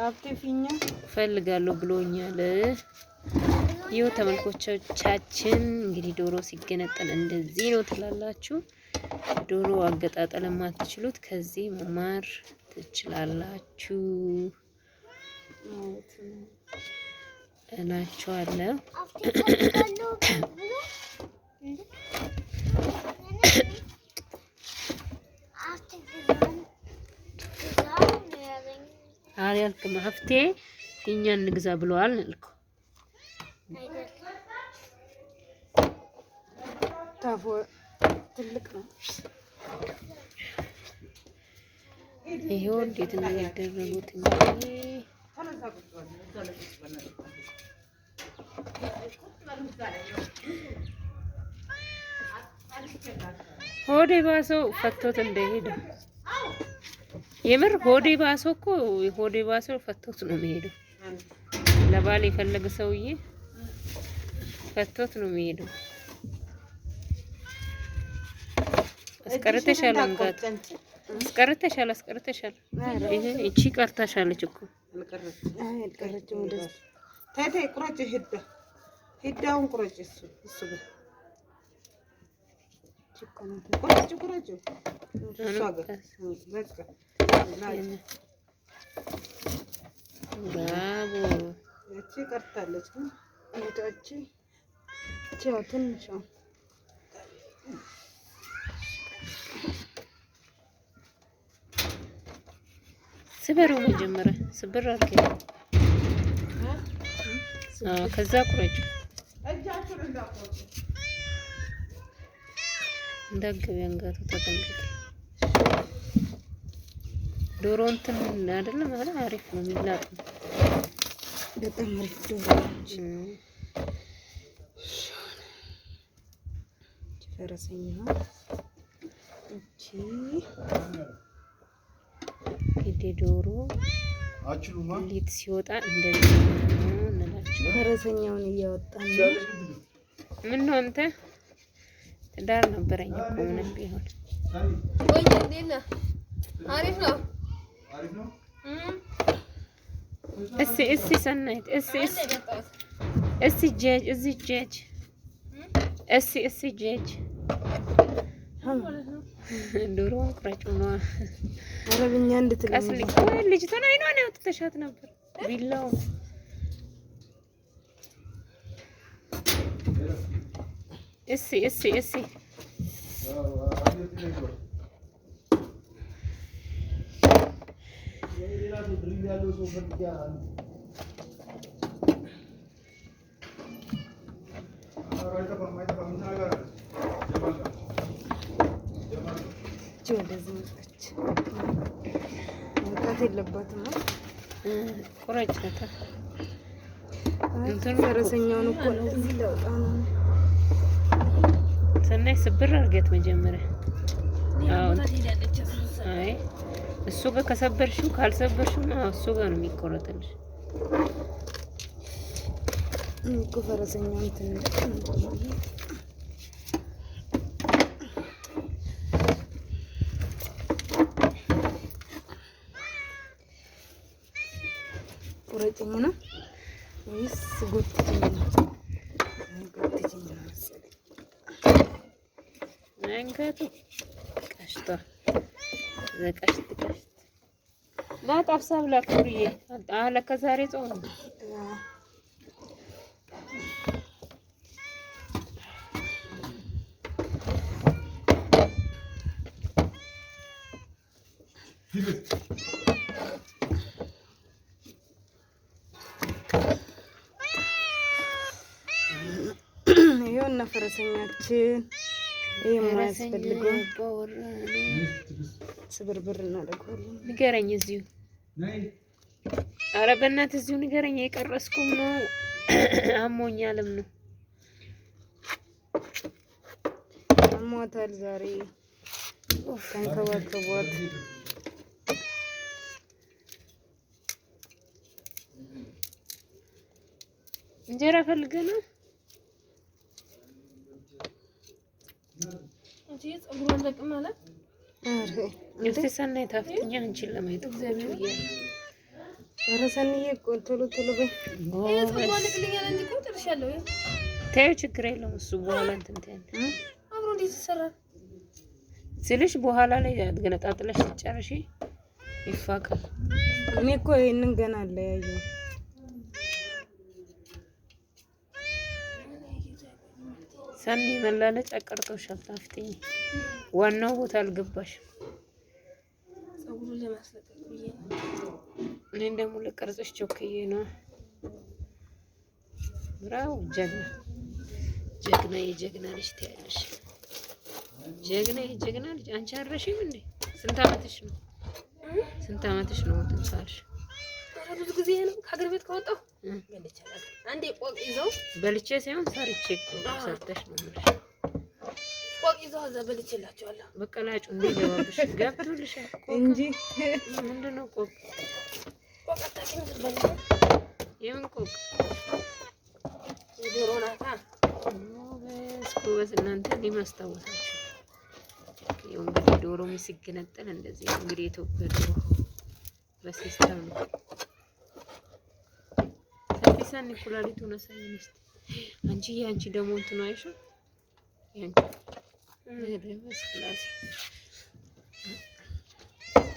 አብቴፊኛ ፈልጋለሁ ብሎኛል። ይኸው ተመልካቾቻችን እንግዲህ ዶሮ ሲገነጠል እንደዚህ ነው ትላላችሁ። ዶሮ አገጣጠል የማትችሉት ከዚህ መማር ትችላላችሁ እላችኋለሁ። አሪያልክ ማፍቴ እኛ እንግዛ ብለዋል አልኩ። ታፎ ትልቅ ነው። ይሄው እንዴት ነው ያደረጉት እንግዲህ ሆዴ ባሰው ፈቶት እንደሄደ የምር ሆዴ ባሰው እኮ ሆዴ ባሰው ፈቶት ነው የሚሄደው። ለባል የፈለገ ሰውዬ ፈቶት ነው የሚሄደው። አስቀርተሻል አንጋት አስቀርተሻል ይሄ እቺ ቀርታሻለች እኮ አልቀረችም። ወደዛ ታይ ቁረጭ ሄዳውን ቁረጭ እሱ ቁረጭ ብራቮ እቺ ቀርታለች ግን እቺ ቻው ትንሽ ስበሩ መጀመሪያ ስብር አድርጌ ከዛ ቁረጭ እንዳገቢ አንጋቱ ተጠንቀቂ። ዶሮ እንትን አይደለም ማለት አሪፍ ነው የሚላጥ በጣም አሪፍ ዶሮች ፈረሰኛ እቺ ዶሮ ሊት ሲወጣ እንደዚህ ነው እንላችሁ። ፈረሰኛውን እያወጣን ነው። ምን ነው አንተ ዳር ነበረኝ እኮ ምንም ቢሆን ወይ እንዴና አሪፍ ነው። እሺ ሰናይት እሺ ጀጅ እዚህ ጀጅ እሺ ጀጅ ዶሮ ቁረጭ ነው አረብኛ እንድትለኝ ልጅቷን አይኗን ያወጥተሻት ነበር ቢላው እሺ ወደዚህ መጣች። መውጣት የለባትም። ቁረጭታ እንትን ፈረሰኛውን እኮ ነው እዚህ ለውጣ ነው። ሰናይ ስብር አድርገት መጀመሪያ። አይ እሱ ጋር ከሰበርሽው ካልሰበርሽው እሱ ጋር ነው የሚቆረጥልሽ እኮ ፈረሰኛውን ትንሽ ቁረጭኝ ነው ወይስ ጎትችኝ ነው? ጎትችኝ ነው መሰለኝ። አንገቱ ቀሽቷ ዘቀሽት ላጣብሳ ብላ ኩሪዬ አለ ከዛሬ ጾም ይኸውና ፈረሰኛችን የማያስፈልገው ስብርብር እናደርገዋለን። ንገረኝ እዚሁ ኧረ በእናትህ እዚሁ ንገረኝ። የቀረስኩም ነው አሞኛልም ነው አሟታል። ዛሬ ተንከባከቧት። እንጀራ ፈልገህ ነው እንጂ ጸጉሯን ለቅ ማለት እስቲ ሰናይ ታፍጥኛ አንቺን ለማየት እግዚአብሔር ይያል ኧረ ሰኒዬ ቶሎ ቶሎ በይ። ተይው ችግር የለውም እሱ በኋላ እንትን ትያለሽ አብሮ እንዴት ይሰራል ስልሽ በኋላ ላይ ገነጣጥለሽ ትጨርሺ ይፋካል። እኔ እኮ ይሄንን ገና አለያየሁ። ሰኒ መላለጫ ቀርቶሻል። ታፍተኝ ዋናው ቦታ አልገባሽም። ፀጉሩን ለማስለቀቅ ብዬ ነው። እኔን ደግሞ ለቀርጽሽ ቾክዬ ነው። ብራው ጀግና ጀግና የጀግና ልጅ ትያለሽ። ጀግና የጀግና ልጅ አንቺ አረሽም እንዴ? ስንት አመትሽ ነው? ስንት አመትሽ ነው ትንሳሽ? ብዙ ጊዜ ነው ከሀገር ቤት ከወጣሁ በልቻለሁ። አንዴ ቆቅ ይዘው በልቼ ሳይሆን ሰርቼ ሰርተሽ ነው ማለት ቆቅ ይዘው እዛ በልቼላቸዋለሁ። በቀላጩ እንዲገባብሽ ገብቶልሻል እንጂ ምንድነው ቆቅ ቆቅ አታውቂም? ዝበላ የምን ቆቅ? የዶሮ ናታ። ጎበዝ እናንተ እኔም አስታወሳችሁ። ይኸው እንግዲህ ዶሮ ሲገነጠል እንደዚህ እንግዲህ የኢትዮጵያ ዶሮ በሲስተም ነው። ሰፊሳን ኩላሊቱን አሳየኝ እስኪ አንቺ ደግሞ እንትኑ አይሽው ያንቺ ለበስ ክላስ